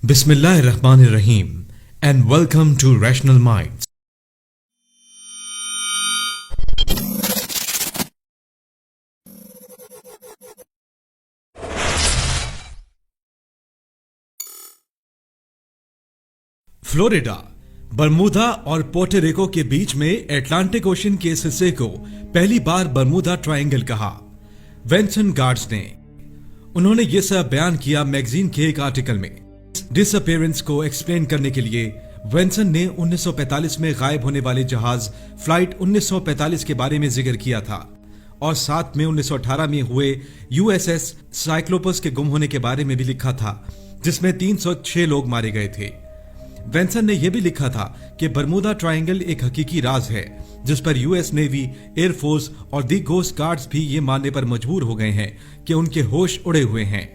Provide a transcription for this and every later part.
Bismillahirrahmanirrahim and welcome to Rational Minds. Florida, Bermuda और Puerto Rico के बीच में एटलांटिक ओशन के इस हिस्से को पहली बार बरमूदा ट्रायंगल कहा वेंसन गार्ड्स ने। उन्होंने ये सब बयान किया मैगजीन के एक आर्टिकल में। डिसअपीयरेंस को एक्सप्लेन करने के लिए वेंसन ने 1945 में गायब होने वाले जहाज फ्लाइट 1945 के बारे में जिक्र किया था और साथ में 1918 में हुए यूएसएस साइक्लोपस के गुम होने के बारे में भी लिखा था, जिसमें 306 लोग मारे गए थे। वेंसन ने यह भी लिखा था कि बरमूदा ट्रायंगल एक हकीकी राज है, जिस पर यूएस नेवी, एयरफोर्स और दी कोस्ट गार्ड्स भी ये मानने पर मजबूर हो गए हैं कि उनके होश उड़े हुए हैं।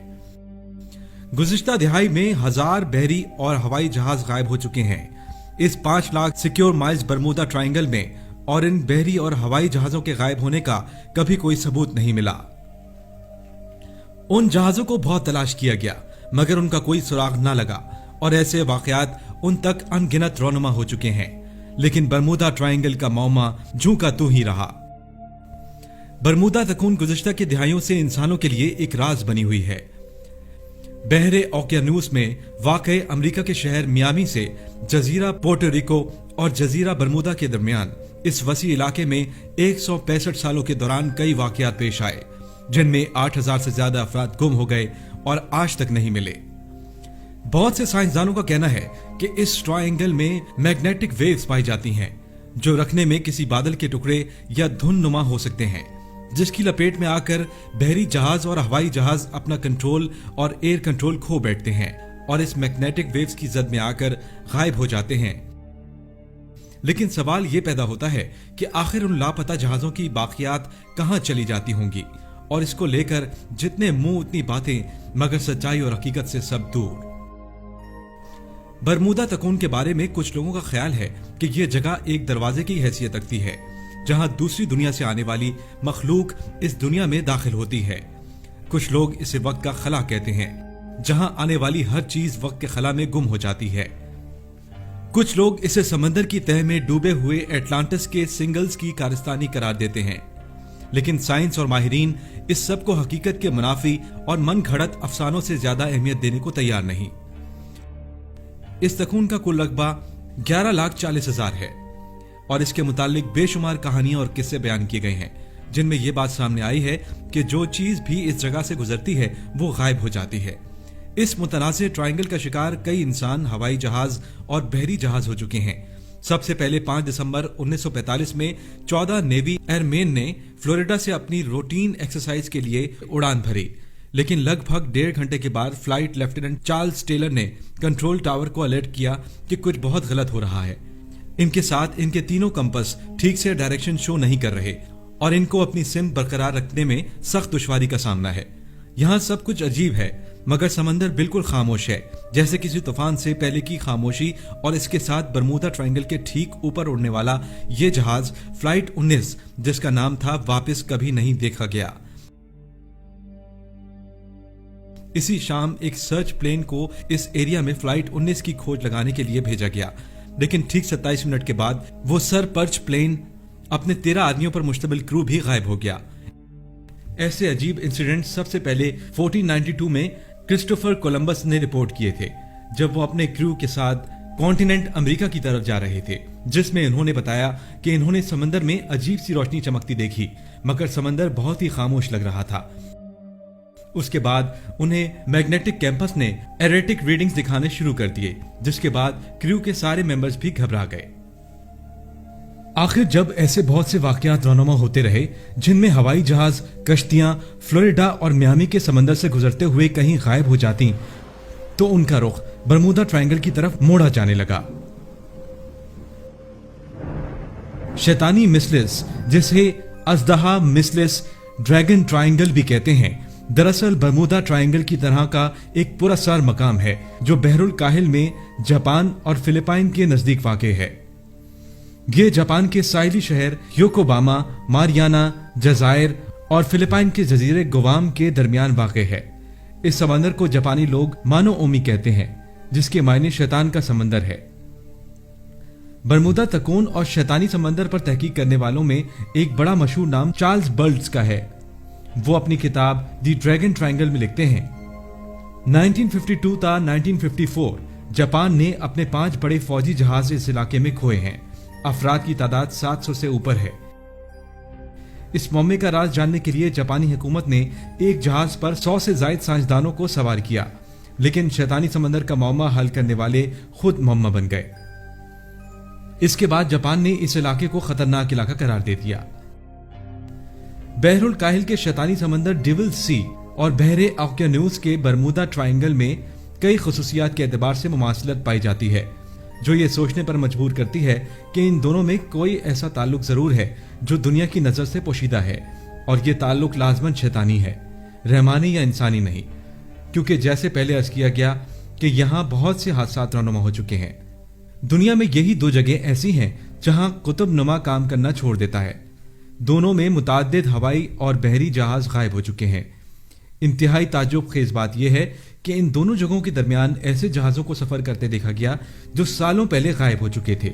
गुज़िश्ता दिहाई में 1000 बहरी और हवाई जहाज गायब हो चुके हैं। इस 5 lakh secure miles Bermuda triangle में और इन बहरी और हवाई जहाजों के गायब होने का कभी कोई सबूत नहीं मिला। उन जहाजों को बहुत तलाश किया गया मगर उनका कोई सुराग न लगा और ऐसे वाकयात उन तक अनगिनत रौनुमा हो चुके हैं, लेकिन बरमूदा ट्रायंगल का मौमा जूं का तू ही रहा। बरमूदा तकून गुज़िश्ता की दिहाइयों से इंसानों के लिए एक राज बनी हुई है। बहरे ओकियानूस में वाक़ई अमेरिका के शहर मियामी से जजीरा पोर्टोरिको और जजीरा बरमूदा के दरमियान इस वसी इलाके में 165 सालों के दौरान कई वाकयात पेश आए, जिनमें 8000 से ज्यादा अफराद गुम हो गए और आज तक नहीं मिले। बहुत से साइंसदानों का कहना है कि इस ट्रायंगल में मैग्नेटिक वेव्स पाई जाती हैं, जो रखने में किसी बादल के टुकड़े या धुन नुमा हो सकते हैं, जिसकी लपेट में आकर बहरी जहाज और हवाई जहाज अपना कंट्रोल और एयर कंट्रोल खो बैठते हैं और इस मैग्नेटिक वेव्स की जद में आकर गायब हो जाते हैं। लेकिन सवाल यह पैदा होता है कि आखिर उन लापता जहाजों की बाकियात कहां चली जाती होंगी, और इसको लेकर जितने मुंह उतनी बातें, मगर सच्चाई और हकीकत से सब दूर। बरमूदा तकून के बारे में कुछ लोगों का ख्याल है कि यह जगह एक दरवाजे की हैसियत रखती है, जहां दूसरी दुनिया से आने वाली मखलूक इस दुनिया में दाखिल होती है। कुछ लोग इसे वक्त का खला कहते हैं, जहां आने वाली हर चीज वक्त के खला में गुम हो जाती है। कुछ लोग इसे समंदर की तह में डूबे हुए एटलांटिस के सिंगल्स की कारस्तानी करार देते हैं, लेकिन साइंस और माहिरीन इस सब को हकीकत के मुनाफी और मन घड़त अफसानों से ज्यादा अहमियत देने को तैयार नहीं। इस तकून का कुल रकबा 11,40,000 है और इसके मुतालिक बेशुमार कहानियां और किस्से बयान किए गए हैं, जिनमें यह बात सामने आई है कि जो चीज भी इस जगह से गुजरती है वो गायब हो जाती है। इस मुतनाज़ ट्रायंगल का शिकार कई इंसान, हवाई जहाज और बहरी जहाज हो चुके हैं। सबसे पहले 5 दिसंबर 1945 में 14 नेवी एयरमैन ने फ्लोरिडा से अपनी रूटीन एक्सरसाइज के लिए उड़ान भरी, लेकिन लगभग 1.5 घंटे के बाद फ्लाइट लेफ्टिनेंट चार्ल्स टेलर ने कंट्रोल टावर को अलर्ट किया कि कुछ बहुत गलत हो रहा है। इनके साथ इनके तीनों कंपस ठीक से डायरेक्शन शो नहीं कर रहे और इनको अपनी सिम बरकरार रखने में सख्त दुश्वारी का सामना है। यहाँ सब कुछ अजीब है, मगर समंदर बिल्कुल खामोश है, जैसे किसी तूफान से पहले की खामोशी। और इसके साथ बरमूदा ट्रायंगल के ठीक ऊपर उड़ने वाला ये जहाज फ्लाइट 19, जिसका नाम था वापस कभी नहीं देखा गया। इसी शाम एक सर्च प्लेन को इस एरिया में फ्लाइट 19 की खोज लगाने के लिए भेजा गया, लेकिन ठीक 27 मिनट के बाद वो सर पर्च प्लेन अपने 13 आदमियों पर मुश्तमिल क्रू भी गायब हो गया। ऐसे अजीब इंसिडेंट सबसे पहले 1492 में क्रिस्टोफर कोलंबस ने रिपोर्ट किए थे, जब वो अपने क्रू के साथ कॉन्टिनेंट अमेरिका की तरफ जा रहे थे, जिसमें इन्होंने बताया कि इन्होंने समंदर में अजीब सी रोशनी चमकती देखी, मगर समंदर बहुत ही खामोश लग रहा था। उसके बाद उन्हें मैग्नेटिक कैंपस ने एरेटिक रीडिंग्स दिखाने शुरू कर दिए, जिसके बाद क्रू के सारे मेंबर्स भी घबरा गए। आखिर जब ऐसे बहुत से वाकयात रौनुमा होते रहे, जिनमें हवाई जहाज, कश्तियां फ्लोरिडा और मियामी के समंदर से गुजरते हुए कहीं गायब हो जाती, तो उनका रुख बरमूदा ट्रायंगल की तरफ मोड़ा जाने लगा। शैतानी मिसलिस, जिसे अजदहा मिसलिस ड्रैगन ट्रायंगल भी कहते हैं, दरअसल बरमूदा ट्रायंगल की तरह का एक पुरअसरार मकाम है, जो बहरुल काहिल में जापान और फिलिपाइन के नजदीक वाक़े है। ये जापान के साहिली शहर योकोबामा, मारियाना, जजायर और फिलिपाइन के जजीरे गुआम के दरमियान वाक़ है। इस समंदर को जापानी लोग मानो ओमी कहते हैं। जिसके मायने शैतान का समंदर है। बरमूदा तकोन और शैतानी समंदर पर तहकीक करने वालों में एक बड़ा मशहूर नाम चार्ल्स बर्ड्स का है। वो अपनी किताब दी ड्रैगन ट्रायंगल में लिखते हैं, 1952 था 1954 जापान ने अपने 5 बड़े फौजी जहाज इस इलाके में खोए हैं। अफराद की तादाद 700 से ऊपर है। इस मौमे का राज जानने के लिए जापानी हुकूमत ने एक जहाज पर 100 से ज्यादा साइंसदानों को सवार किया, लेकिन शैतानी समंदर का मौमा हल करने वाले खुद मौमा बन गए। इसके बाद जापान ने इस इलाके को खतरनाक इलाका करार दे दिया। बहरुल काहिल के शैतानी समंदर डेविल सी और बहरे ओकेयानूस के बरमूदा ट्रायंगल में कई खुसूसियात के एतबार से मुमासलत पाई जाती है, जो ये सोचने पर मजबूर करती है कि इन दोनों में कोई ऐसा ताल्लुक जरूर है जो दुनिया की नजर से पोशीदा है, और ये ताल्लुक लाजमन शैतानी है, रहमानी या इंसानी नहीं, क्योंकि जैसे पहले अर्ज किया गया कि यहाँ बहुत से हादसात रौनुमा हो चुके हैं। दुनिया में यही 2 जगह ऐसी हैं जहां कुतुब नुमा काम करना छोड़ देता है। दोनों में मुताद्दिद हवाई और बहरी जहाज गायब हो चुके हैं। इंतहाई ताज्जुब खेज बात यह है कि इन दोनों जगहों के दरमियान ऐसे जहाजों को सफर करते देखा गया जो सालों पहले गायब हो चुके थे।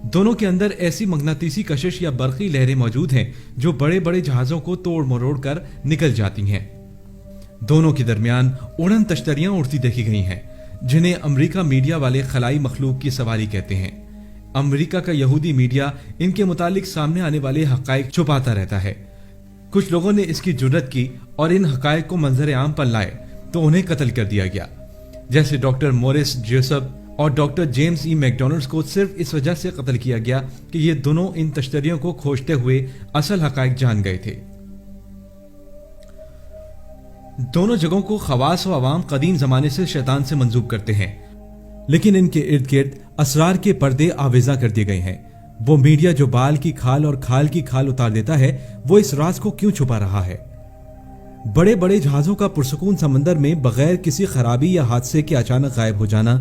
दोनों के अंदर ऐसी मगनातीसी कशिश या बरकी लहरें मौजूद हैं जो बड़े बड़े जहाजों को तोड़ मरोड़ कर निकल जाती हैं। दोनों के दरमियान उड़न तश्तरियां उड़ती देखी गई हैं, जिन्हें अमेरिका मीडिया वाले खलाई मखलूक की सवारी कहते हैं। अमेरिका का यहूदी मीडिया इनके मुतालिक सामने आने वाले हकायक छुपाता रहता है। कुछ लोगों ने इसकी जुर्रत की और इन हकायक को मंजर आम पर लाए तो उन्हें कत्ल कर दिया गया, जैसे डॉक्टर मोरिस जोसेफ और डॉक्टर जेम्स ई मैकडोनल्ड्स को सिर्फ इस वजह से कत्ल किया गया कि ये दोनों इन तश्तरियों को खोजते हुए असल हकायक जान गए थे। दोनों जगहों को खवास व अवाम कदीम जमाने से शैतान से मंसूब करते हैं, लेकिन इनके इर्द गिर्द असरार के पर्दे आवेजा कर दिए गए हैं। वो मीडिया जो बाल की खाल और खाल की खाल उतार देता है, वो इस राज को क्यों छुपा रहा है? बड़े बड़े जहाजों का पुरसकून समंदर में बगैर किसी खराबी या हादसे के अचानक गायब हो जाना,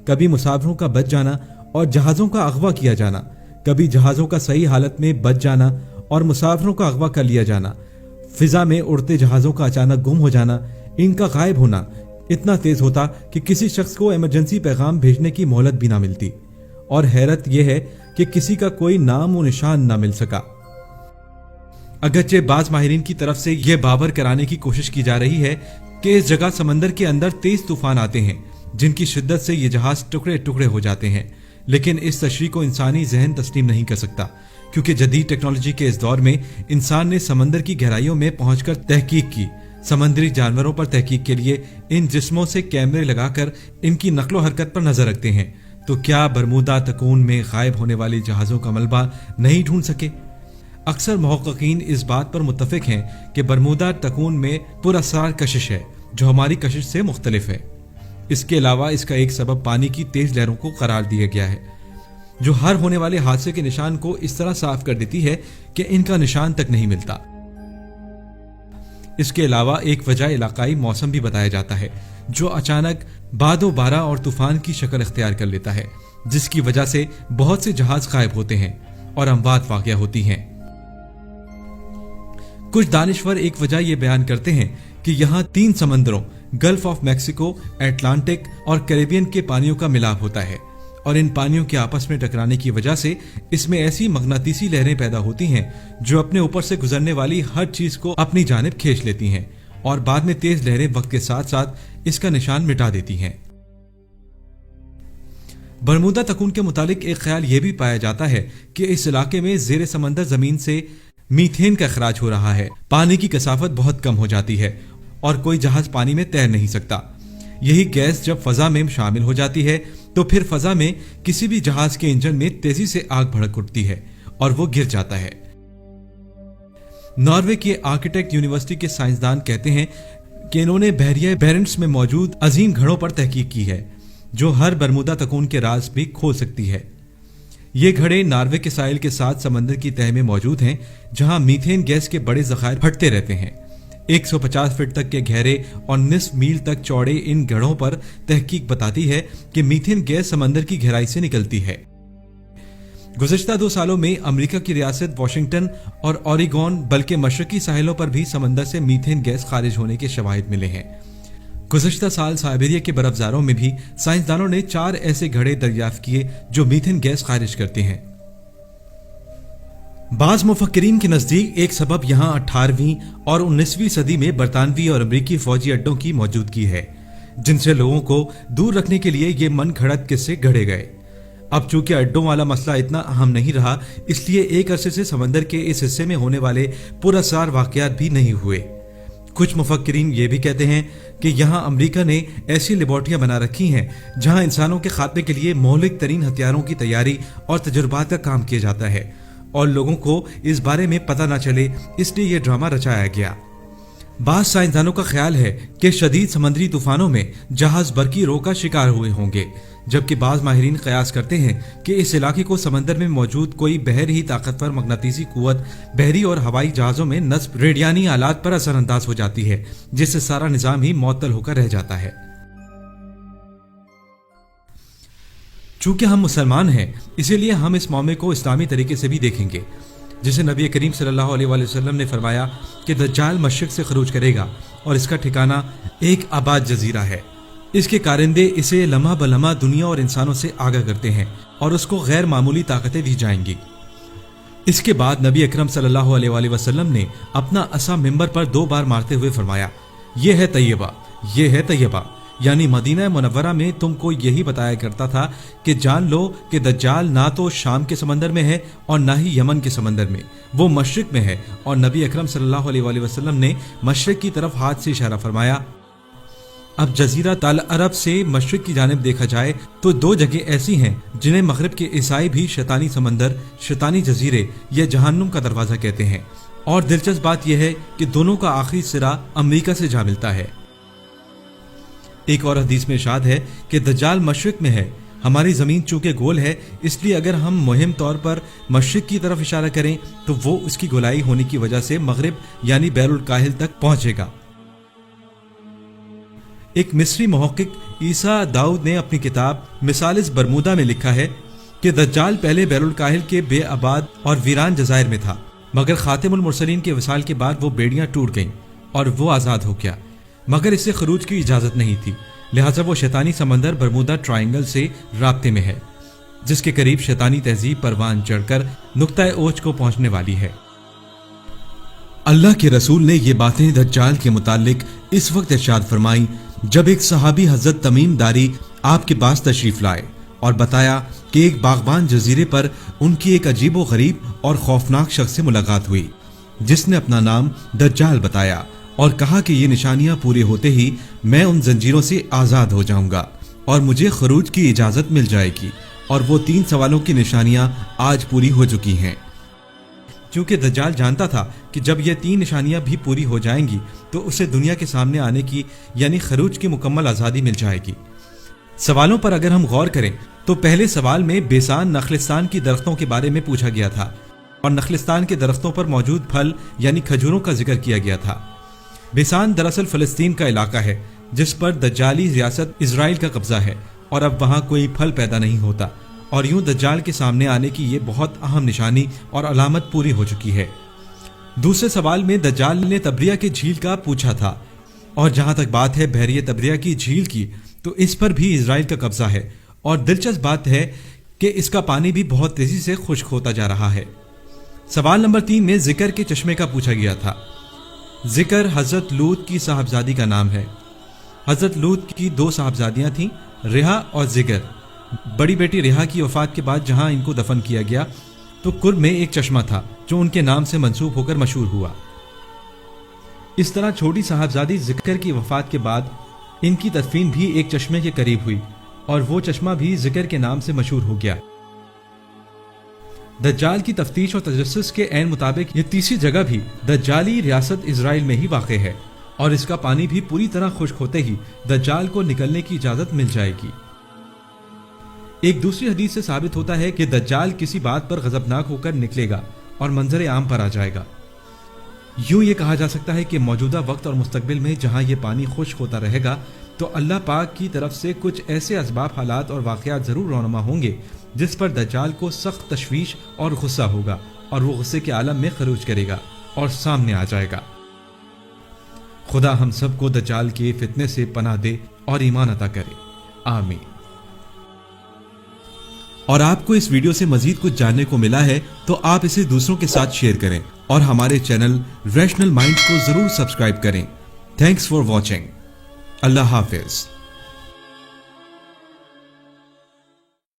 कभी मुसाफिरों का बच जाना और जहाजों का अगवा किया जाना, कभी जहाजों का सही हालत में बच जाना और मुसाफिरों का अगवा कर लिया जाना, फिजा में उड़ते जहाजों का अचानक गुम हो जाना, इनका गायब होना इतना तेज होता कि किसी शख्स को इमरजेंसी पैगाम भेजने की मोहलत भी ना मिलती। और हैरत यह है कि किसी का कोई नाम व निशान ना मिल सका। अगरचे बाज माहिरीन की तरफ से यह बावर कराने की कोशिश की जा रही है कि इस जगह समंदर के अंदर तेज तूफान आते हैं जिनकी शिद्दत से ये जहाज टुकड़े टुकड़े हो जाते हैं, लेकिन इस तशरीह को इंसानी जहन तस्लीम नहीं कर सकता, क्योंकि जदीद टेक्नोलॉजी के इस दौर में इंसान ने समंदर की गहराइयों में पहुंचकर तहकीक की। समंदरी जानवरों पर तहकीक के लिए इन जिस्मों से कैमरे लगाकर इनकी नकलो हरकत पर नजर रखते हैं, तो क्या बरमूदा तकून में गायब होने वाले जहाजों का मलबा नहीं ढूंढ सके? अक्सर मुहक्किकीन इस बात पर मुत्तफिक हैं कि बरमूदा तकून में पुरअसरार कशिश है जो हमारी कशिश से मुख्तलिफ है। इसके अलावा इसका एक सबब पानी की तेज लहरों को करार दिया गया है, जो हर होने वाले हादसे के निशान को इस तरह साफ कर देती है कि इनका निशान तक नहीं मिलता। इसके अलावा एक वजह इलाकाई मौसम भी बताया जाता है, जो अचानक बादो बारा और तूफान की शक्ल इख्तियार कर लेता है, जिसकी वजह से बहुत से जहाज गायब होते हैं और अमवात वाक़या होती हैं। कुछ दानिश्वर एक वजह यह बयान करते हैं कि यहाँ 3 समंदरों गल्फ ऑफ मैक्सिको, अटलांटिक और कैरिबियन के पानियों का मिलाप होता है, और इन पानियों के आपस में टकराने की वजह से इसमें ऐसी मगनातीसी लहरें पैदा होती हैं जो अपने ऊपर से गुजरने वाली हर चीज को अपनी जानिब खींच लेती हैं, और बाद में तेज लहरें वक्त के साथ साथ इसका निशान मिटा देती हैं। बरमूदा तकून के मुतालिक एक ख्याल यह भी पाया जाता है कि इस इलाके में जेर समंदर जमीन से मीथेन का अखराज हो रहा है। पानी की कसाफत बहुत कम हो जाती है और कोई जहाज पानी में तैर नहीं सकता। यही गैस जब फजा में शामिल हो जाती है तो फिर फजा में किसी भी जहाज के इंजन में तेजी से आग भड़क उठती है और वो गिर जाता है। नॉर्वे के आर्किटेक्ट यूनिवर्सिटी के साइंसदान कहते हैं कि इन्होंने बहरिया बेरेंट्स में मौजूद अजीम घड़ों पर तहकीक की है, जो हर बरमूदा तकून के राज भी खोल सकती है। ये घड़े नॉर्वे के साहिल के साथ समंदर की तह में मौजूद हैं, जहां मीथेन गैस के बड़े जखायर फटते रहते हैं। 150 फीट तक के गहरे और निस्फ मील तक चौड़े इन घड़ों पर तहकीक बताती है कि मीथेन गैस समंदर की गहराई से निकलती है। गुज़िश्ता 2 सालों में अमेरिका की रियासत वाशिंगटन और ओरेगोन बल्कि मशरकी साहिलों पर भी समंदर से मीथेन गैस खारिज होने के शवाहिद मिले हैं। गुज़श्ता साल साइबेरिया के बर्फज़ारों में भी साइंसदानों ने 4 ऐसे घड़े दरियाफ्त किए जो मीथेन गैस खारिज करते हैं। बाज़ मुफक्किरीन के नज़दीक एक सबब यहाँ 18वीं और 19वीं सदी में बरतानवी और अमरीकी फौजी अड्डों की मौजूदगी है, जिनसे लोगों को दूर रखने के लिए ये मन घड़त किस्से गढ़े गए। अब चूंकि अड्डों वाला मसला इतना अहम नहीं रहा, इसलिए एक अरसे से समंदर के इस हिस्से में होने वाले पुरअसरार वाक़यात भी नहीं हुए। कुछ मुफक्किरीन ये भी कहते हैं कि यहाँ अमेरिका ने ऐसी लेबॉर्ट्रियां बना रखी हैं जहाँ इंसानों के खात्मे के लिए मौलिक तरीन हथियारों की तैयारी और तजुर्बात का काम किया जाता है और लोगों को इस बारे में पता न चले, इसलिए यह ड्रामा रचाया गया। बाज़ साइंसदानों का ख्याल है कि शदीद समंदरी तूफानों में जहाज बरकी रो का शिकार हुए होंगे, जबकि बाज़ माहिरीन कयास करते हैं कि इस इलाके को समंदर में मौजूद कोई बहर ही ताकतवर मगनातीसी कुव्वत बहरी और हवाई जहाज़ों में नस्ब रेडियानी आलात पर असरअंदाज हो जाती है, जिससे सारा निज़ाम ही मुअत्तल होकर रह जाता है। चूंकि हम मुसलमान हैं, इसीलिए हम इस मामले को इस्लामी तरीके से भी देखेंगे, जिसे नबी करीम सल्लल्लाहु अलैहि वसल्लम ने फरमाया कि दज्जाल मशरिक से खरूज करेगा और इसका ठिकाना एक आबाद जजीरा है। इसके कारिंदे इसे लम्हा बलम्हा दुनिया और इंसानों से आगाह करते हैं और उसको गैर मामूली ताकतें दी जाएंगी। इसके बाद नबी अकरम सल्लल्लाहु अलैहि वसल्लम ने अपना असा मिंबर पर 2 बार मारते हुए फरमाया, ये है तैयबा, ये है तैयबा, यानी मदीना मुनव्वरा में तुमको यही बताया करता था कि जान लो कि दज्जाल ना तो शाम के समंदर में है और ना ही यमन के समंदर में, वो मशरिक में है। और नबी अकरम सल्लल्लाहु अलैहि वसल्लम ने मशरिक की तरफ हाथ से इशारा फरमाया। अब जजीरा तल अरब से मशरिक की जानिब देखा जाए तो 2 जगह ऐसी हैं जिन्हें मगरिब के ईसाई भी शैतानी समंदर, शैतानी जजीरे या जहन्नुम का दरवाजा कहते हैं। और दिलचस्प बात यह है कि दोनों का आखिरी सिरा अमेरिका से जा मिलता है। एक और हदीस में इरशाद है कि दज्जाल मशरिक में है, हमारी जमीन चूंकि गोल है, इसलिए अगर हम मुहिम तौर पर मशरिक की तरफ इशारा करें तो वो उसकी गोलाई होने की वजह से मगरिब यानी बैरुल काहिल तक पहुंचेगा। एक मिस्री मुहक्किक ईसा दाऊद ने अपनी किताब मिसालिस बरमूदा में लिखा है कि दज्जाल पहले बैरुल काहिल के बेआबाद और वीरान जजायर में था, मगर खातिमुल मुरसलीन के विसाल के बाद वो बेड़ियां टूट गईं और वो आज़ाद हो गया, मगर इससे खरूज की इजाजत नहीं थी, लिहाजा वो शैतानी समंदर बरमूदा ट्रायंगल से राब्ते में है, जिसके करीब शैतानी तहजीब परवान चढ़कर नुक्ता ओज को पहुंचने वाली है। अल्लाह के रसूल ने ये बातें दज्जाल के मुतालिक इस वक्त इरशाद फरमाई जब एक सहाबी हजरत तमीम दारी आपके पास तशरीफ लाए और बताया कि एक बागबान जजीरे पर उनकी एक अजीबो गरीब और खौफनाक शख्स से मुलाकात हुई, जिसने अपना नाम दज्जाल बताया और कहा कि ये निशानियां पूरी होते ही मैं उन जंजीरों से आजाद हो जाऊंगा और मुझे खरूज की इजाजत मिल जाएगी। और वो 3 सवालों की निशानियां आज पूरी हो चुकी हैं। क्योंकि दज्जाल जानता था कि जब ये 3 निशानियां भी पूरी हो जाएंगी तो उसे दुनिया के सामने आने की यानी खरूज की मुकम्मल आज़ादी मिल जाएगी। सवालों पर अगर हम गौर करें तो पहले सवाल में बेसान नखलिस्तान की दरख्तों के बारे में पूछा गया था और नखलिस्तान के दरख्तों पर मौजूद फल यानी खजूरों का जिक्र किया गया था। बेसान दरअसल फलस्तीन का इलाका है जिस पर दज्जाली रियासत इजराइल का कब्जा है और अब वहां कोई फल पैदा नहीं होता, और यूं दज्जाल के सामने आने की ये बहुत अहम निशानी और अलामत पूरी हो चुकी है। दूसरे सवाल में दज्जाल ने तबरिया की झील का पूछा था और जहां तक बात है बहरिया तबरिया की झील की तो इस पर भी इजराइल का कब्जा है और दिलचस्प बात है कि इसका पानी भी बहुत तेजी से खुश्क होता जा रहा है। सवाल नंबर 3 में जिक्र के चश्मे का पूछा गया था। जिक्र हजरत लूत की साहबजादी का नाम है। हजरत लूत की 2 साहबजादियां थीं, रिहा और जिगर। बड़ी बेटी रिहा की वफात के बाद जहां इनको दफन किया गया तो कुर्ब में एक चश्मा था जो उनके नाम से मंसूब होकर मशहूर हुआ। इस तरह छोटी साहबजादी जिक्र की वफात के बाद इनकी तदफीन भी एक चश्मे के करीब हुई और वो चश्मा भी जिक्र के नाम से मशहूर हो गया। दज्जाल की तफ्तीश और तजस्सुस के ऐन मुताबिक ये तीसरी जगह भी दज्जाली रियासत इजराइल में ही वाक़ है और इसका पानी भी पूरी तरह खुश्क होते ही दज्जाल को निकलने की इजाजत मिल जाएगी। एक दूसरी हदीस से साबित होता है कि दज्जाल किसी बात पर गजबनाक होकर निकलेगा और मंजर आम पर आ जाएगा। यूं ये कहा जा सकता है कि मौजूदा वक्त और मुस्तकबिल में जहां ये पानी खुश्क होता रहेगा तो अल्लाह पाक की तरफ से कुछ ऐसे असबाब, हालात और वाक़यात जरूर रौनमा होंगे जिस पर दज्जाल को सख्त तशवीश और गुस्सा होगा और वो गुस्से के आलम में खरूज करेगा और सामने आ जाएगा। خدا ہم سب کو دجال کے فتنے سے پناہ دے اور ایمان عطا کرے، آمین۔ اور آپ کو اس ویڈیو سے مزید کچھ جاننے کو ملا ہے تو آپ اسے دوسروں کے ساتھ شیئر کریں اور ہمارے چینل ریشنل مائنڈز کو ضرور سبسکرائب کریں۔ Thanks for watching. اللہ حافظ۔